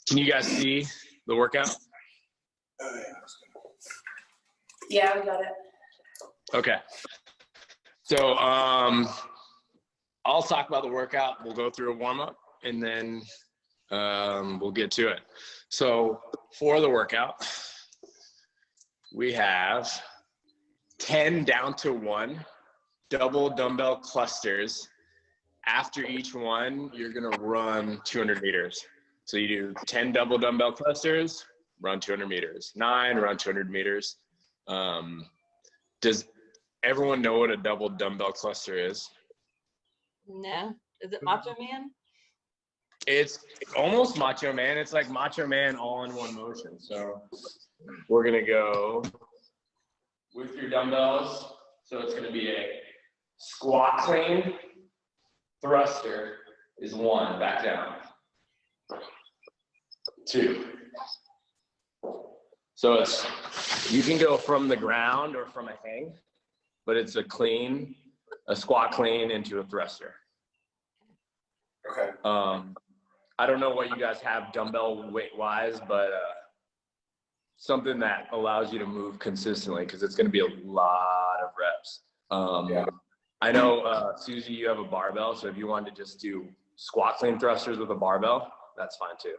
Can you guys see the workout? Yeah, we got it. Okay. So I'll talk about the workout. We'll go through a warm-up, and then we'll get to it. So for the workout, we have 10 down to 1 double dumbbell clusters. After each one, you're gonna run 200 meters. So you do 10 double dumbbell clusters, run 200 meters. 9, run 200 meters. Does everyone know what a double dumbbell cluster is? No. Is it Macho Man? It's almost Macho Man. It's like Macho Man all in one motion. So we're gonna go with your dumbbells. So it's gonna be a squat clean, thruster is 1, back down. 2. So it's, you can go from the ground or from a hang, but it's a squat clean into a thruster. Okay. I don't know what you guys have dumbbell weight wise, but something that allows you to move consistently, because it's going to be a lot of reps. Yeah. I know, Susie, you have a barbell, so if you wanted to just do squat clean thrusters with a barbell, that's fine too.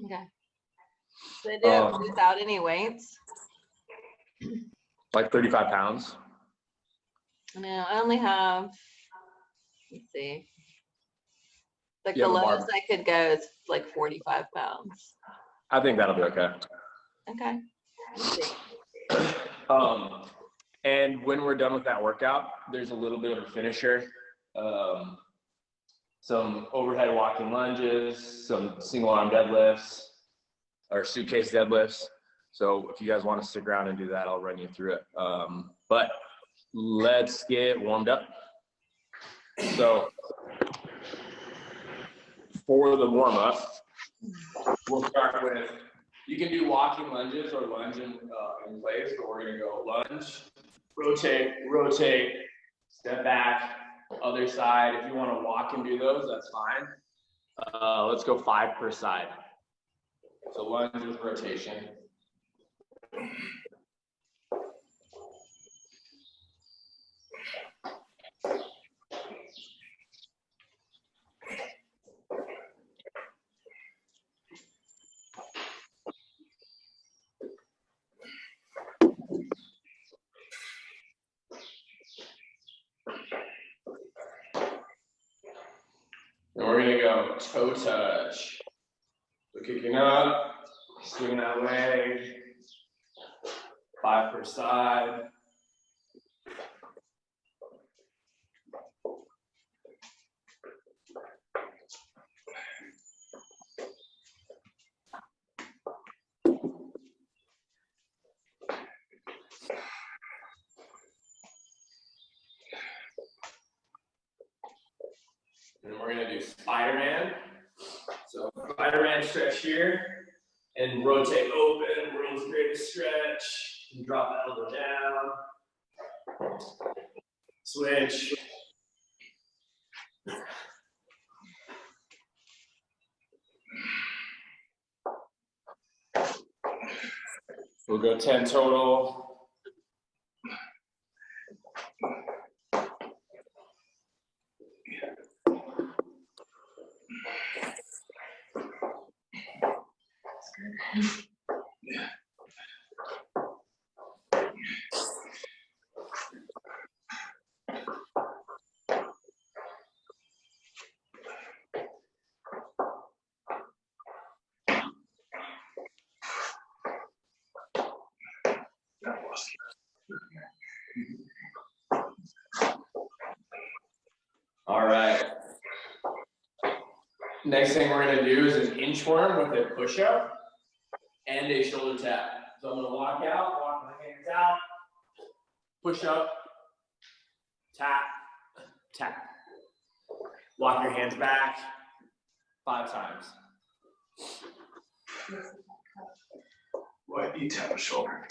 Okay. They do it without any weights. Like 35 pounds. No, I only have, let's see. Like You the have a lowest I could go is like 45 pounds. I think that'll be okay. Okay. Let's see. And when we're done with that workout, there's a little bit of a finisher. Some overhead walking lunges, some single arm deadlifts, or suitcase deadlifts. So if you guys want to stick around and do that, I'll run you through it. But let's get warmed up. So for the warm up, we'll start with, you can do walking lunges or lunge in place, but we're gonna go lunge, rotate, step back, other side. If you want to walk and do those, that's fine. Let's go 5 per side. So lunge with rotation. And we're gonna go toe touch. So kicking up, swinging that leg, 5 per side. And we're gonna do Spider-Man. So Spider-Man stretch here, and rotate open, world's greatest stretch. And drop elbow down. Switch. We'll go 10 total. All right. Next thing we're gonna do is an inchworm with a push-up and a shoulder tap. So I'm gonna walk out, walk my hands out, push up, tap, tap. Walk your hands back 5 times. What, you tap a shoulder?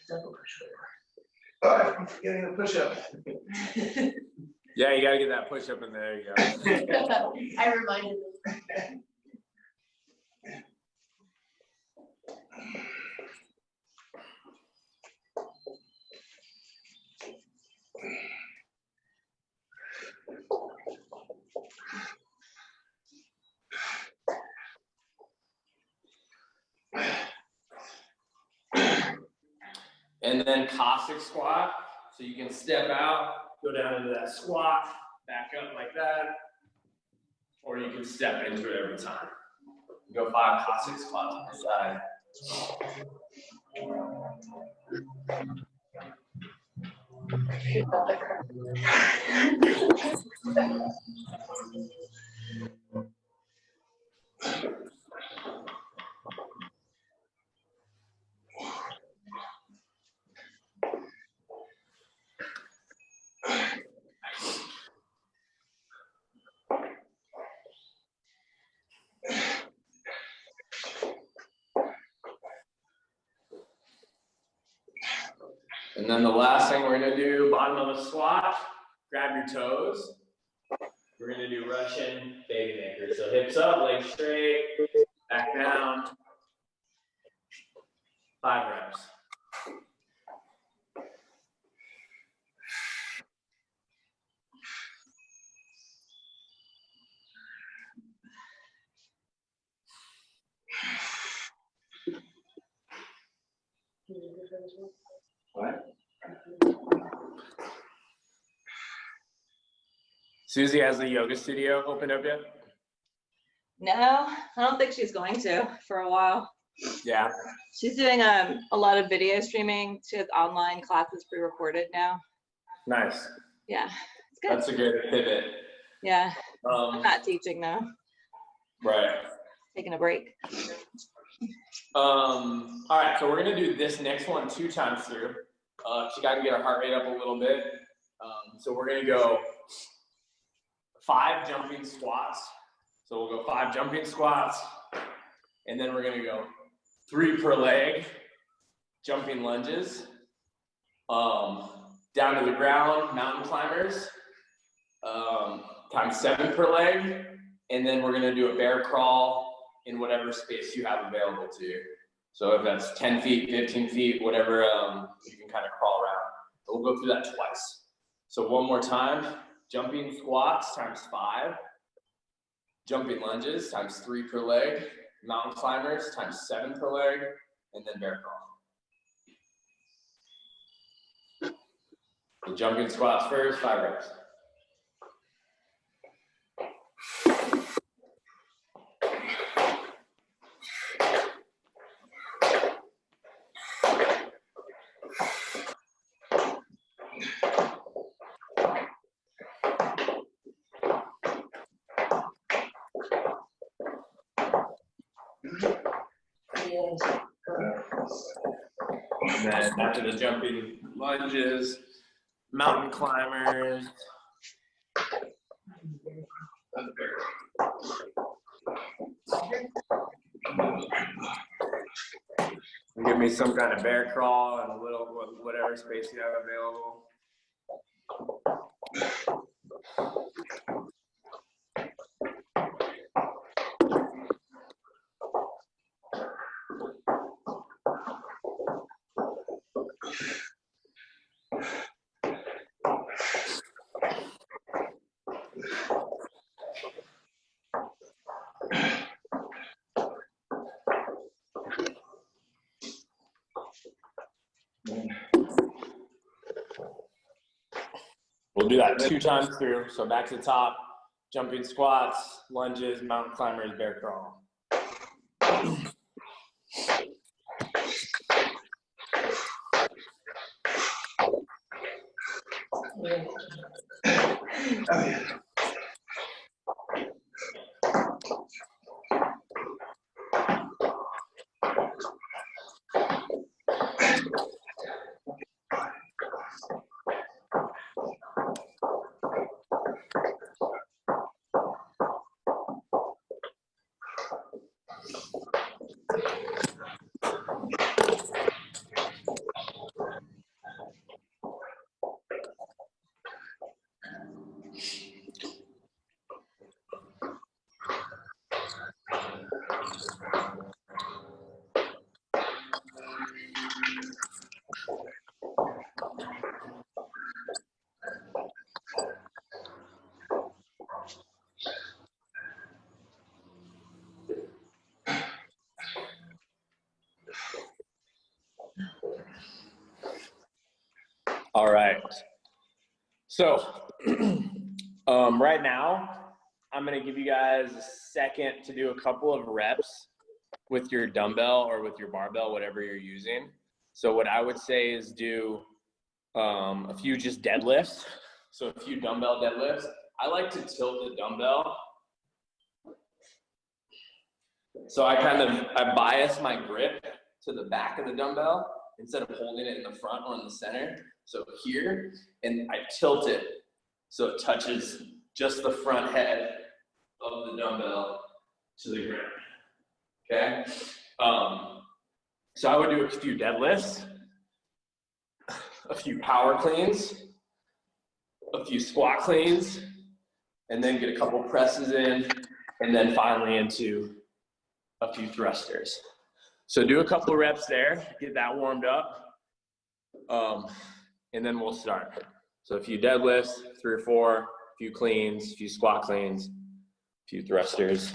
Double push over. Oh, I'm forgetting the push-up. Yeah, you gotta get that push up in there. You go. I reminded him. And then Cossack squat. So you can step out, go down into that squat, back up like that. Or you can step into it every time. Go 5 Cossack squats on the side. And then the last thing we're gonna do, bottom of the squat, grab your toes. We're gonna do Russian baby maker. So hips up, legs straight, back down. 5 reps. What? Susie has the yoga studio opened up yet? No, I don't think she's going to for a while. Yeah. She's doing a lot of video streaming. She has online classes pre-recorded now. Nice. Yeah, it's good. That's a good pivot. Yeah, I'm not teaching though. Right. Taking a break. All right, so we're gonna do this next one 2 times through. She got to get her heart rate up a little bit. So we're gonna go 5 jumping squats. So we'll go 5 jumping squats, and then we're gonna go 3 per leg, jumping lunges, down to the ground, mountain climbers, times 7 per leg, and then we're gonna do a bear crawl in whatever space you have available to you. So if that's 10 feet, 15 feet, whatever, you can kind of crawl around. But we'll go through that twice. So one more time, jumping squats times 5, jumping lunges times 3 per leg, mountain climbers times 7 per leg, and then bear crawl. So jumping squats first, 5 reps. And then after the jumping lunges, mountain climbers. Give me some kind of bear crawl and a little, whatever space you have available. We'll do that 2 times through. So back to the top, jumping squats, lunges, mountain climbers, bear crawl. Oh, yeah. All right. So right now, I'm gonna give you guys a second to do a couple of reps with your dumbbell or with your barbell, whatever you're using. So what I would say is do a few just deadlifts. So a few dumbbell deadlifts. I like to tilt the dumbbell. So I bias my grip to the back of the dumbbell instead of holding it in the front or in the center. So here, and I tilt it so it touches just the front head of the dumbbell to the ground. Okay? So I would do a few deadlifts, a few power cleans, a few squat cleans, and then get a couple presses in, and then finally into a few thrusters. So do a couple reps there, get that warmed up, and then we'll start. So a few deadlifts, 3 or 4, a few cleans, a few squat cleans, a few thrusters.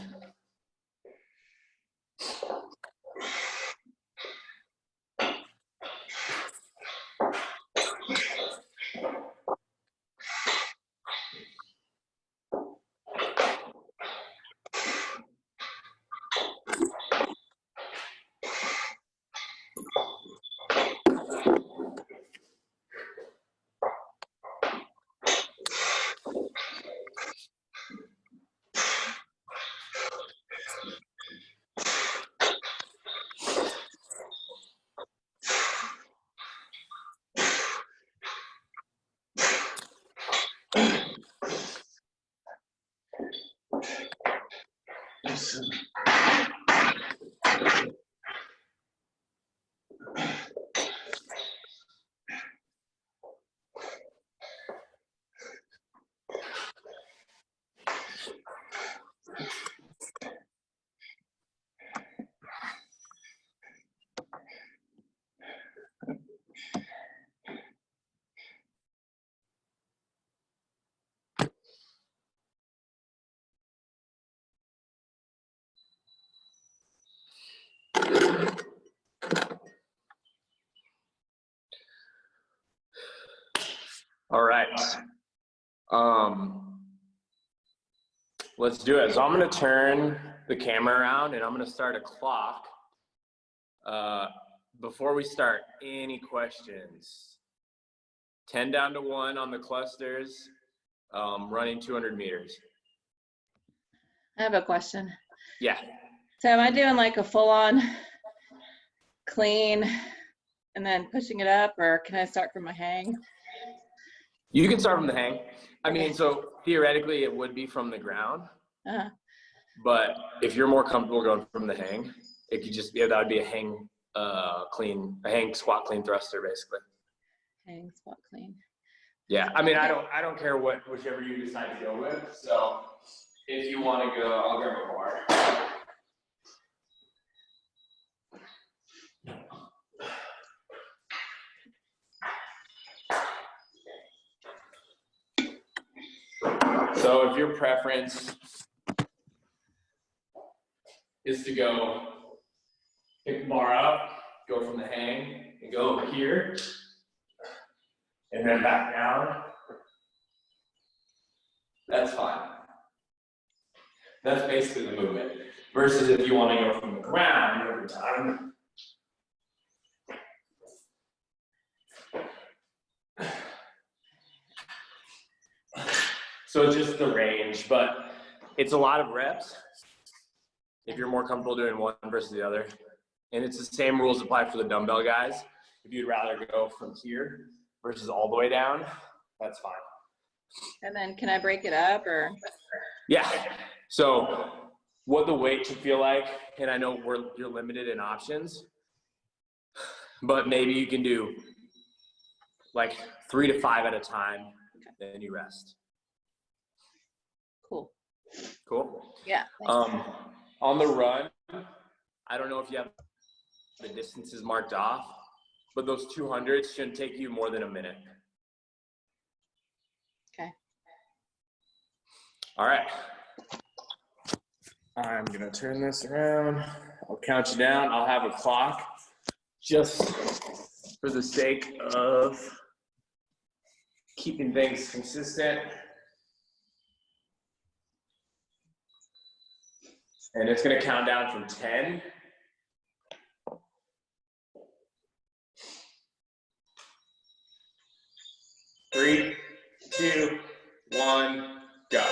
All right. Let's do it. So I'm going to turn the camera around and I'm going to start a clock. Before we start, any questions? 10 down to 1 on the clusters, running 200 meters. I have a question. Yeah. So am I doing like a full-on clean and then pushing it up, or can I start from a hang? You can start from the hang. I mean, so theoretically it would be from the ground, but if you're more comfortable going from the hang, it could just be, that would be a hang hang squat clean thruster basically. Hang, squat, clean. Yeah, I mean, I don't care whichever you decide to go with. So if you want to go, I'll grab a bar. So if your preference is to go pick the bar up, go from the hang, and go over here, and then back down, that's fine. That's basically the movement. Versus if you want to go from the ground over time, so just the range, but it's a lot of reps if you're more comfortable doing one versus the other. And it's the same rules apply for the dumbbell guys. If you'd rather go from here versus all the way down, that's fine. And then can I break it up, or? Yeah. So what the weight should feel like, and I know you're limited in options, but maybe you can do like 3 to 5 at a time, then you rest. Cool. Cool. Yeah. On the run, I don't know if you have the distances marked off, but those 200s shouldn't take you more than a minute. Okay. All right. I'm gonna turn this around. I'll count you down. I'll have a clock just for the sake of keeping things consistent. And it's gonna count down from 10. 3, 2, 1, go.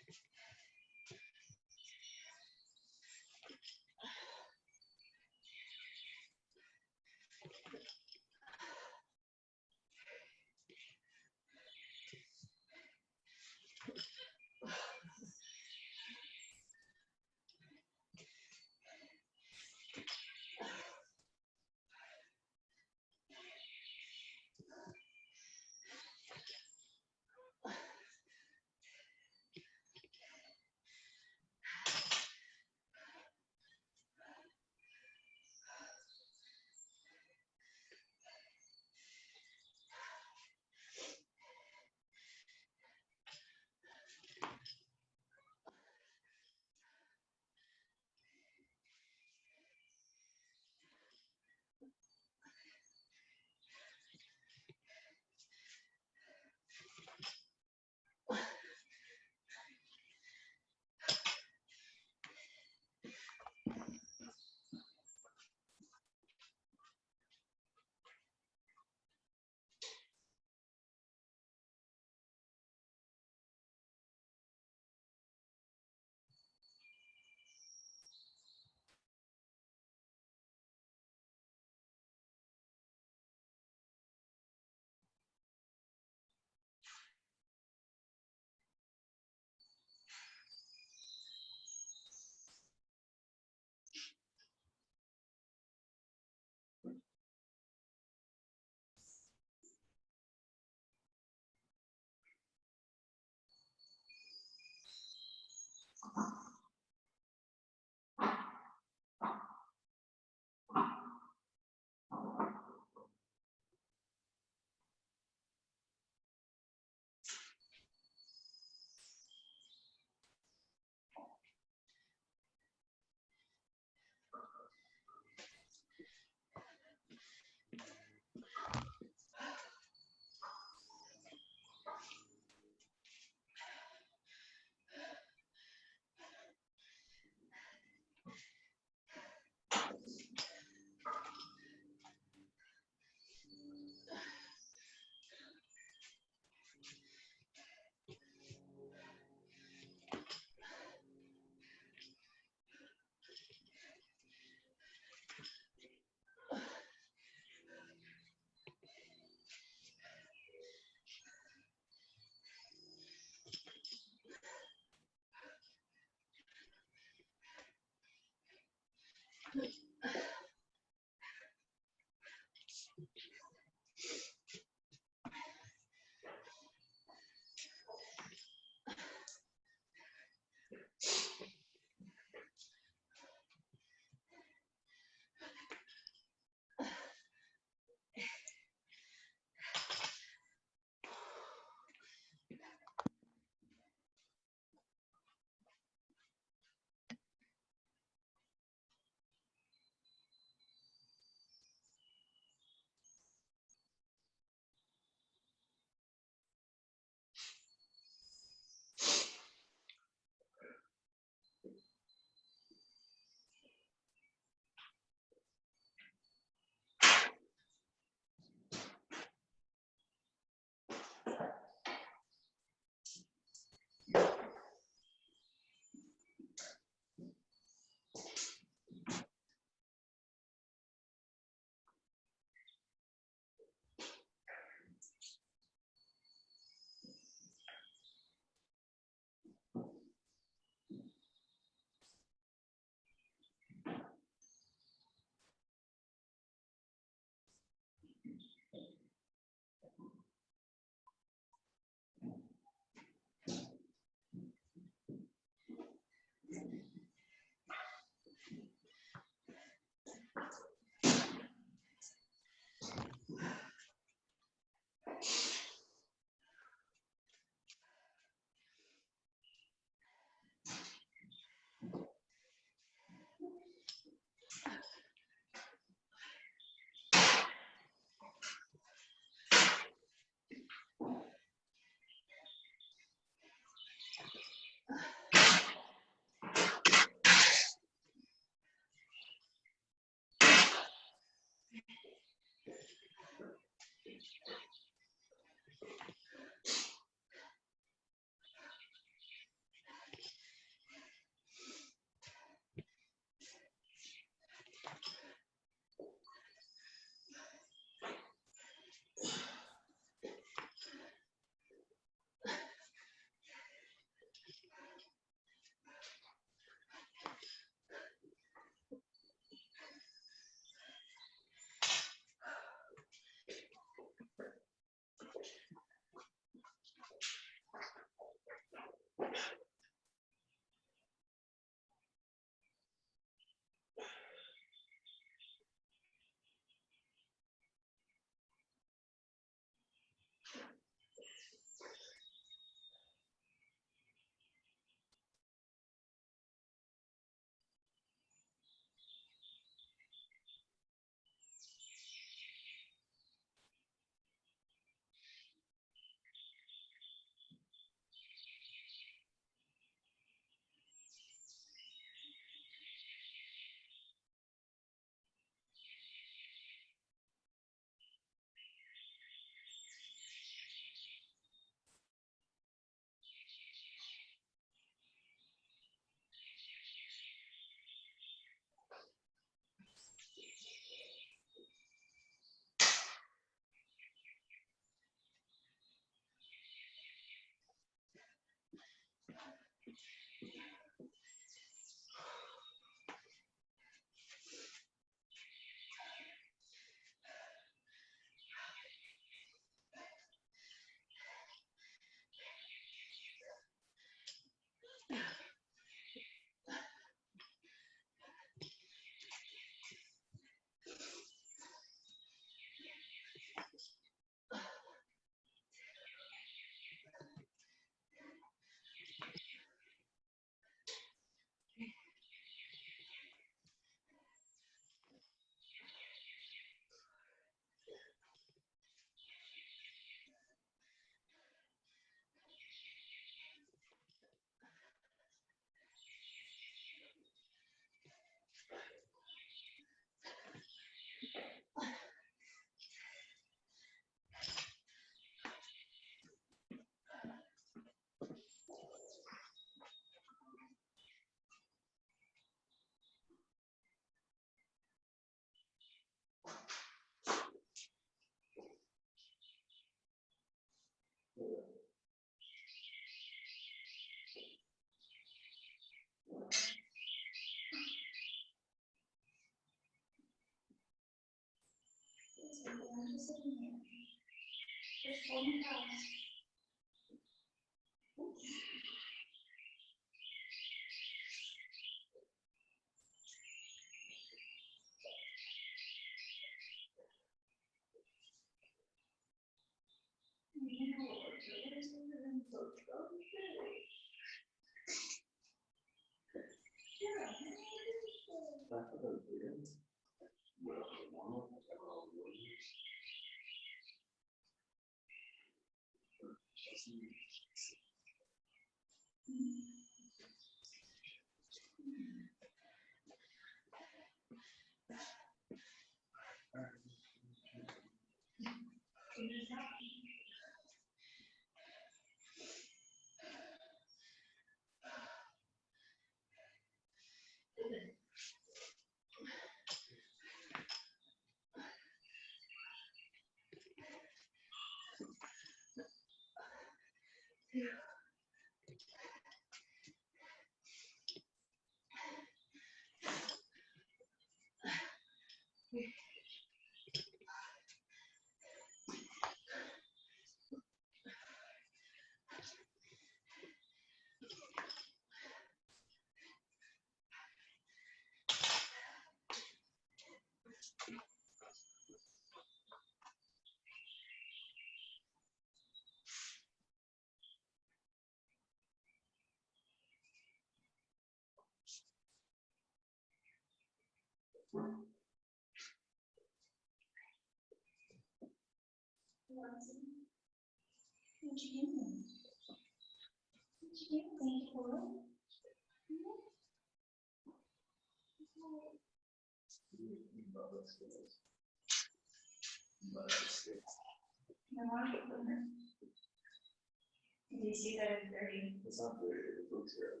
Did you see that in 30? It's not 30, it looks here.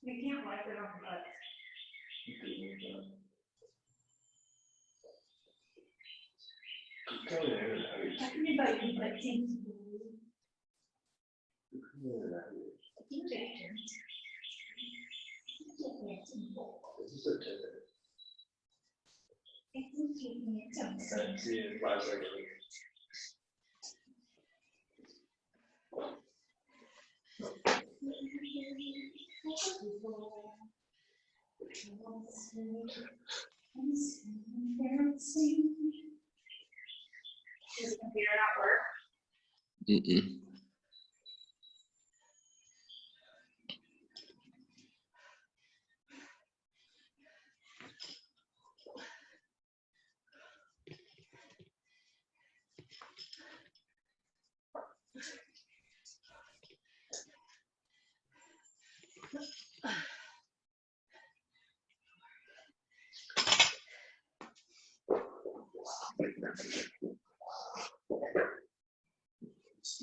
You can't wipe it on the butt. You could move that. Keep coming in and out. Everybody but seems to believe. Keep coming in and out. This is a 10 minute. And see in 5 seconds. Does the computer not work? Mm-mm.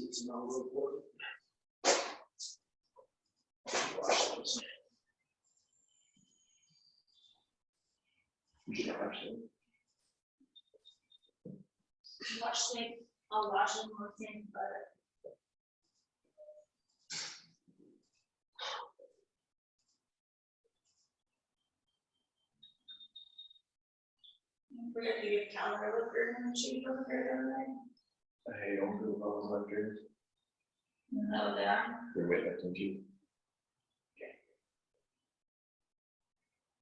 It's not real important. Watch sleep. I'll watch them more thin, but. We're gonna give calendar looker and sheet looker, Hey, don't do those like this. no, that. You're way back, don't you?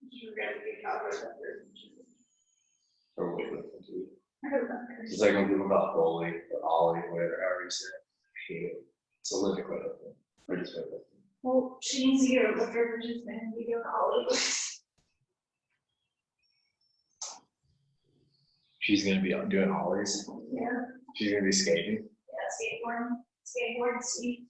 We're gonna give calendar looker. Or wait, don't you? I don't know. It's like I'm doing about bowling or ollie, whatever, however you say it. I hate it. It's a living quite up there. I just went with it. Well, she needs to get a looker, which is gonna be doing all of this. She's gonna be out doing ollies. Yeah, She's gonna be skating. skateboard, ski.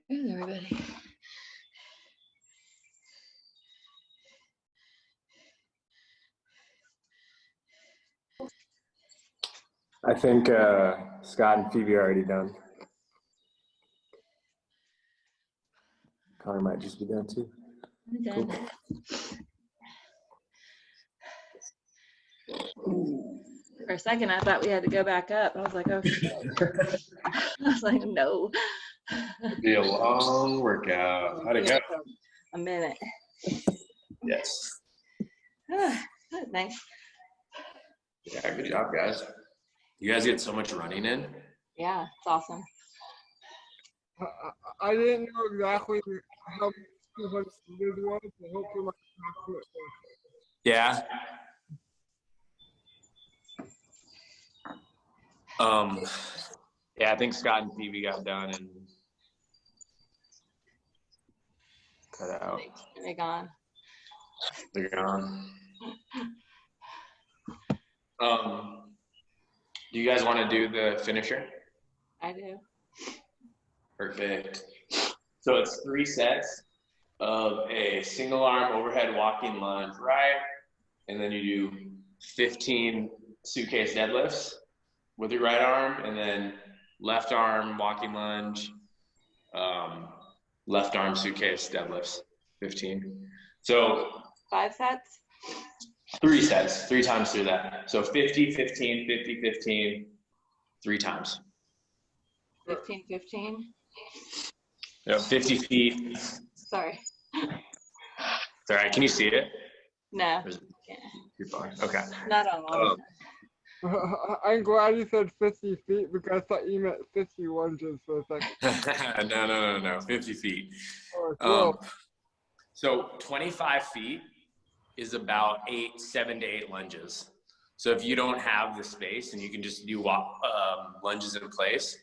There's everybody. I think Scott and Phoebe are already done. Connor might just be done too. I'm done. For a second, I thought we had to go back up. I was like, oh shit. I was like, no. It'll be a long workout. How'd it go? A minute. Yes. That was nice. Yeah, good job, guys. You guys get so much running in. Yeah, it's awesome. I didn't know exactly how 200 meters was, but hopefully my approximate was. Yeah. Yeah, I think Scott and Phoebe got done and cut out. They're gone. They're gone. Do you guys want to do the finisher? I do. Perfect. So it's 3 sets of a single arm overhead walking lunge, right? And then you do 15 suitcase deadlifts with your right arm, and then left arm walking lunge, left arm suitcase deadlifts, 15. So 5 sets? 3 sets, 3 times through that. So 50, 15, 50, 15, 3 times. 15, 15? Yeah, 50 feet. Sorry. It's all right. Can you see it? No. Too far. Okay. Not on I'm glad you said 50 feet because I thought you meant 50 lunges for a second. No. 50 feet. Oh, So 25 feet is about 7 to 8 lunges. So if you don't have the space and you can just do lunges in place.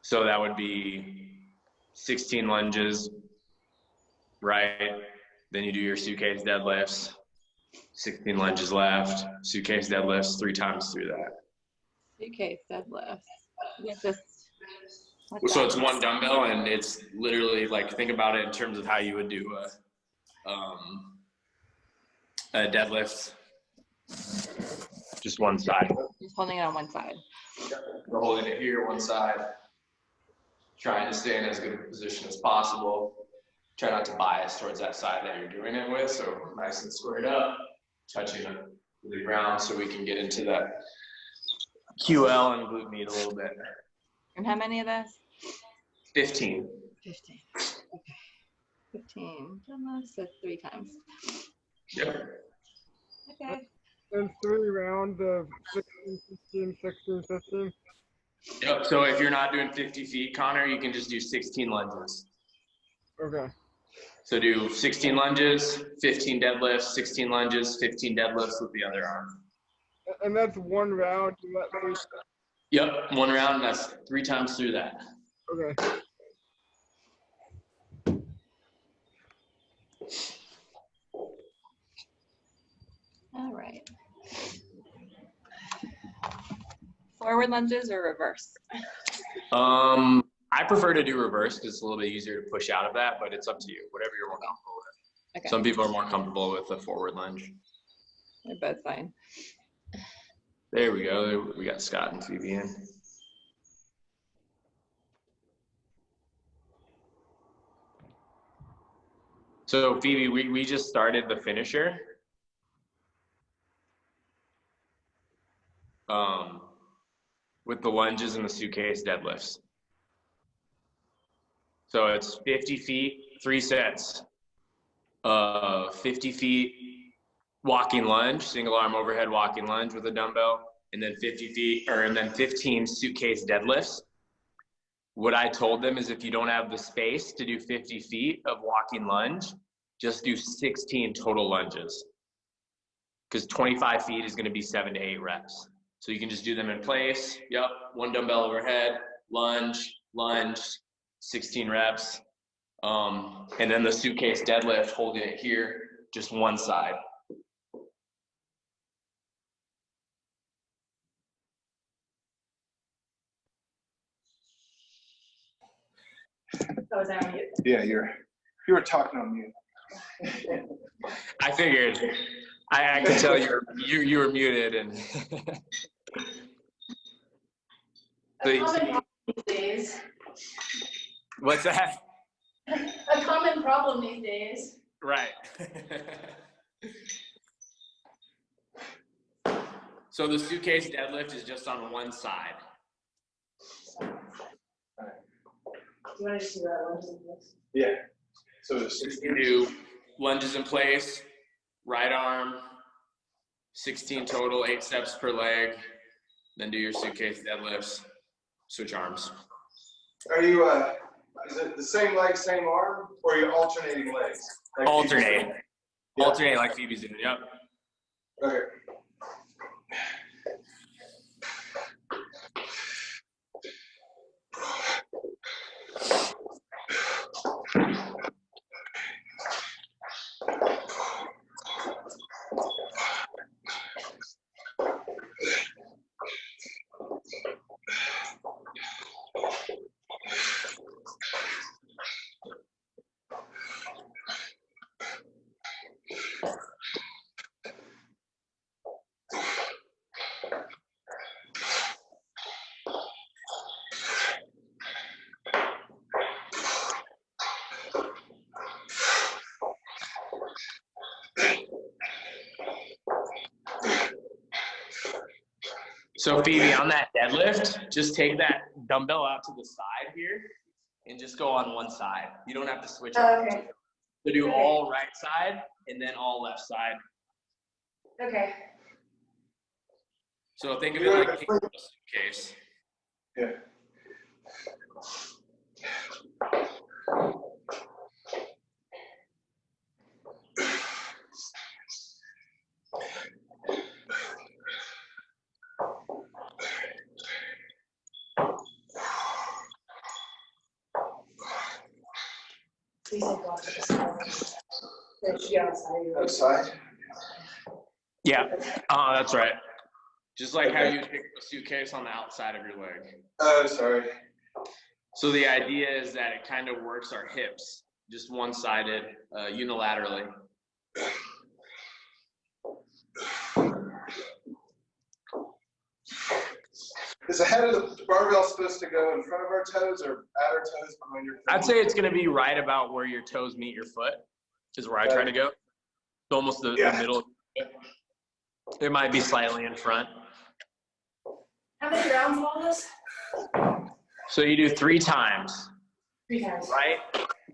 So that would be 16 lunges, right? Then you do your suitcase deadlifts, 16 lunges left, suitcase deadlifts 3 times through that. Suitcase deadlift. So it's 1 dumbbell, and it's literally like, think about it in terms of how you would do a deadlift. Just one side. Just holding it on one side. We're holding it here, one side. Trying to stay in as good a position as possible. Try not to bias towards that side that you're doing it with, so nice and squared up, touching the ground so we can get into that QL and glute med a little bit. And how many of those? 15. 15. Okay. 15. So 3 times. Yep. Okay. and 3 rounds of 16, 15, 16, 15. Yep. So if you're not doing 50 feet, Connor, you can just do 16 lunges. Okay. So do 16 lunges, 15 deadlifts, 16 lunges, 15 deadlifts with the other arm. And that's 1 round. And that 3. Yep. 1 round. That's 3 times through that. Okay. All right. Forward lunges or reverse? I prefer to do reverse because it's a little bit easier to push out of that, but it's up to you, whatever you're more comfortable with. Okay. Some people are more comfortable with the forward lunge. They're both fine. There we go. We got Scott and Phoebe in. So Phoebe, we just started the finisher. With the lunges and the suitcase deadlifts. So it's 50 feet, 3 sets. 50 feet walking lunge, single arm overhead walking lunge with a dumbbell, and then 50 feet, and then 15 suitcase deadlifts. What I told them is if you don't have the space to do 50 feet of walking lunge, just do 16 total lunges. Because 25 feet is gonna be 7 to 8 reps. So you can just do them in place. Yep, 1 dumbbell overhead, lunge, 16 reps. And then the suitcase deadlift, holding it here, just one side. Oh, is that on mute? Yeah, you were talking on mute. I figured. I could tell you were muted and. A common problem these days. What's that? A common problem these days. Right. So the suitcase deadlift is just on one side. Do you want to just do that one? Yeah. So it's You can do lunges in place, right arm, 16 total, 8 steps per leg. Then do your suitcase deadlifts, switch arms. Are you is it the same leg, same arm, or are you alternating legs? Like Alternate. Yeah. Alternate like Phoebe's doing, yep. Okay. So Phoebe, on that deadlift, just take that dumbbell out to the side here and just go on one side. You don't have to switch arms. Okay. So do all right side and then all left side. Okay. So think of it like a suitcase. Yeah. Please don't go off to the side. Then she got outside. Outside. Yeah, that's right. Just like how you pick a suitcase on the outside of your leg. Oh, sorry. So the idea is that it kind of works our hips, just one-sided, unilaterally. Is the head of the barbell supposed to go in front of our toes or at our toes behind your toes? I'd say it's going to be right about where your toes meet your foot is where I try to go. It's almost the middle. It might be slightly in front. How many rounds of all this? So you do 3 times. 3 times. Right?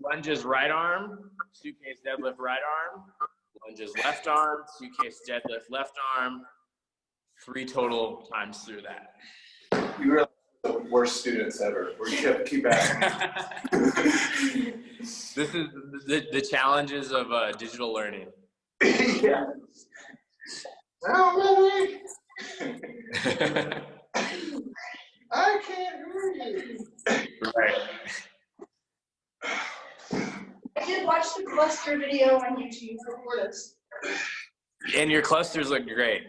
Lunges right arm, suitcase deadlift right arm, lunges left arm, suitcase deadlift left arm. 3 total times through that. You were the worst students ever. We keep asking. This is the challenges of digital learning. Yeah. Oh, really? I can't hear you. Right. I did watch the cluster video on YouTube before this. And your clusters look great.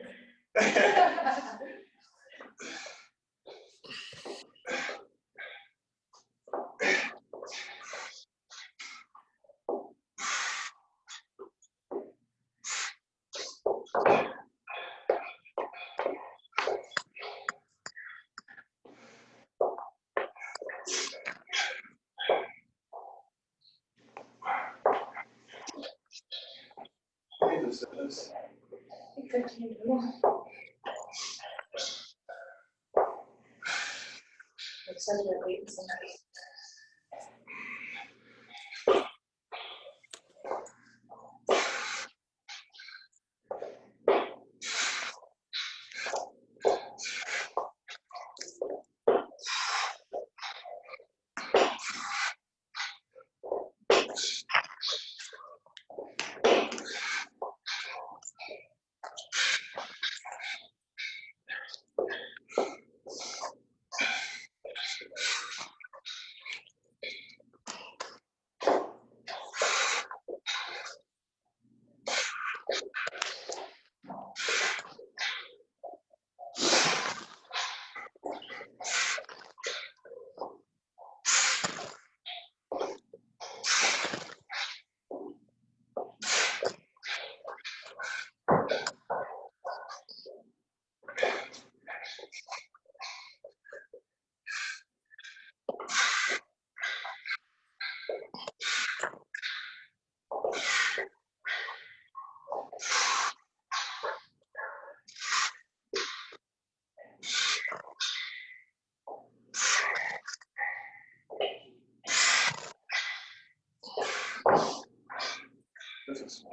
exercises.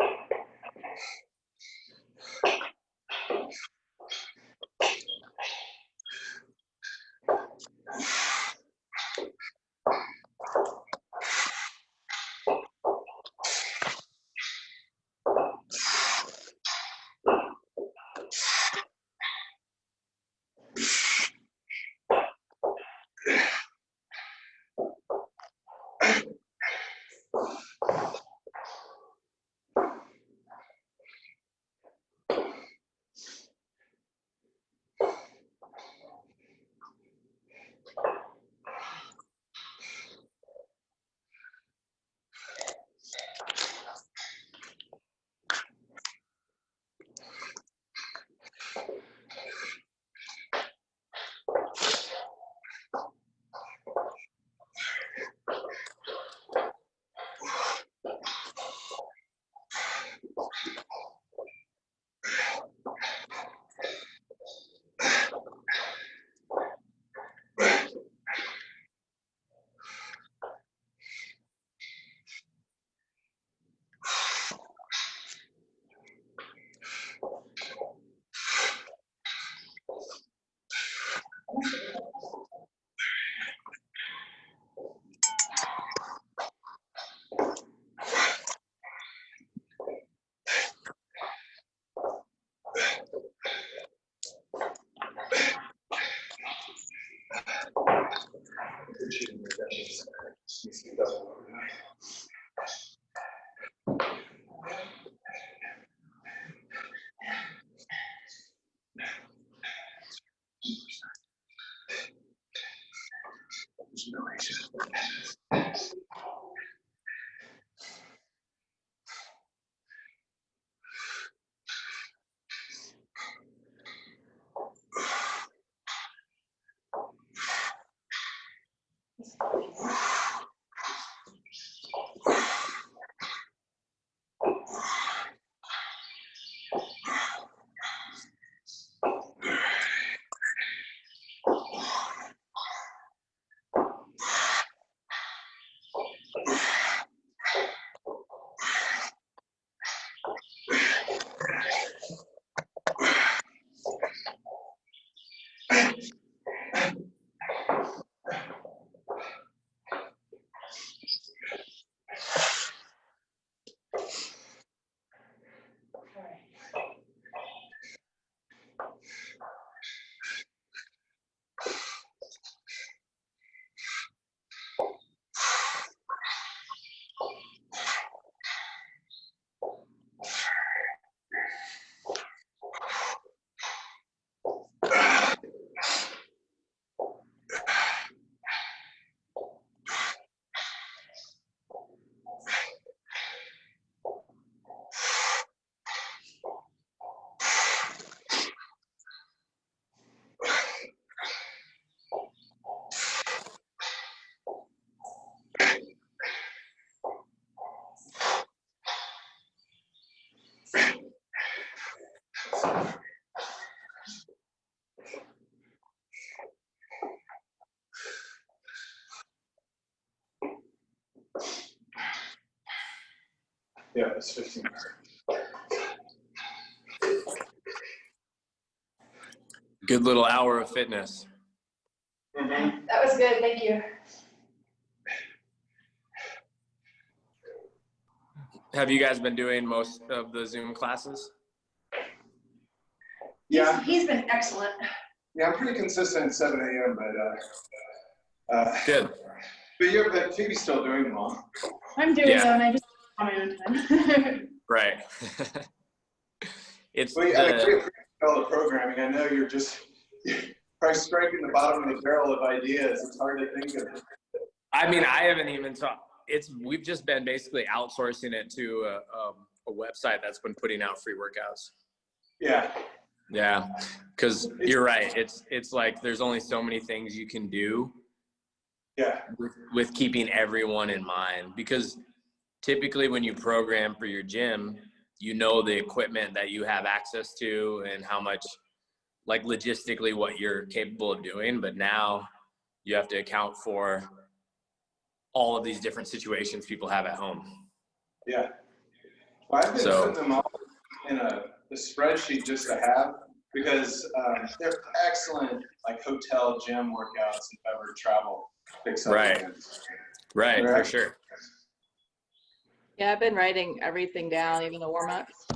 Yeah, it's 15. Good little hour of fitness. Mm-hmm. That was good, thank you. Have you guys been doing most of the Zoom classes? Yeah, He's been excellent. yeah, I'm pretty consistent at 7 a.m., Good. but Phoebe's still doing them all. I'm doing Yeah. them, I just on my own time. Right. It's Well, yeah, I appreciate all the programming. I know you're probably striking the bottom of the barrel of ideas. It's hard to think of. I mean, I haven't even talked. We've just been basically outsourcing it to a website that's been putting out free workouts. Yeah. Yeah, because you're right. It's like there's only so many things you can do. Yeah. With keeping everyone in mind, because typically when you program for your gym, you know the equipment that you have access to and how much, like logistically, what you're capable of doing. But now you have to account for all of these different situations people have at home. Yeah. Well, I've been So- putting them all in a spreadsheet just to have, because they're excellent, like hotel gym workouts if I ever travel. Big Right. supplements. Right, for Right. sure. Yeah, I've been writing everything down, even the warm-ups.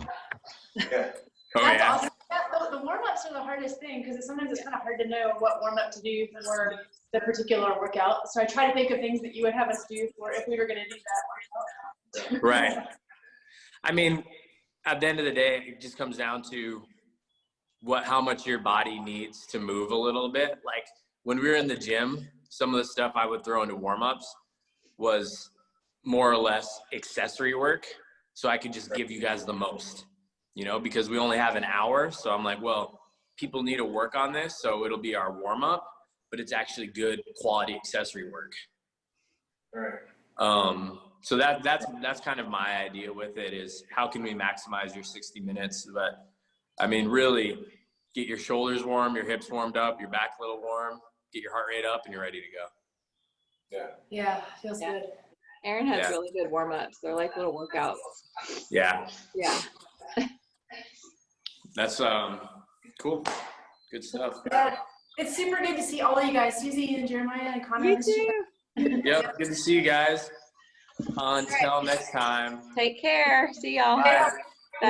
Yeah. Oh, That's yeah. awesome. Yeah, the warm-ups are the hardest thing because sometimes it's kind of hard to know what warm-up to do for the particular workout. So I try to think of things that you would have us do for if we were going to do that workout. Right. I mean, at the end of the day, it just comes down to how much your body needs to move a little bit. Like when we were in the gym, some of the stuff I would throw into warm-ups was more or less accessory work. So I could just give you guys the most, because we only have an hour. So I'm like, well, people need to work on this. So it'll be our warm-up, but it's actually good quality accessory work. Right. So that's kind of my idea with it, is how can we maximize your 60 minutes? But I mean, really get your shoulders warm, your hips warmed up, your back a little warm, get your heart rate up, and you're ready to go. Yeah. Yeah, feels Yeah. good. Aaron has Yeah. really good warm-ups. They're like little workouts. Yeah, Yeah. that's cool. Good stuff. Yeah, it's super good to see all of you guys, Susie and Jeremiah and Connor. Me too. Yep, good to see you guys. Until next time. Take care. See y'all. Bye.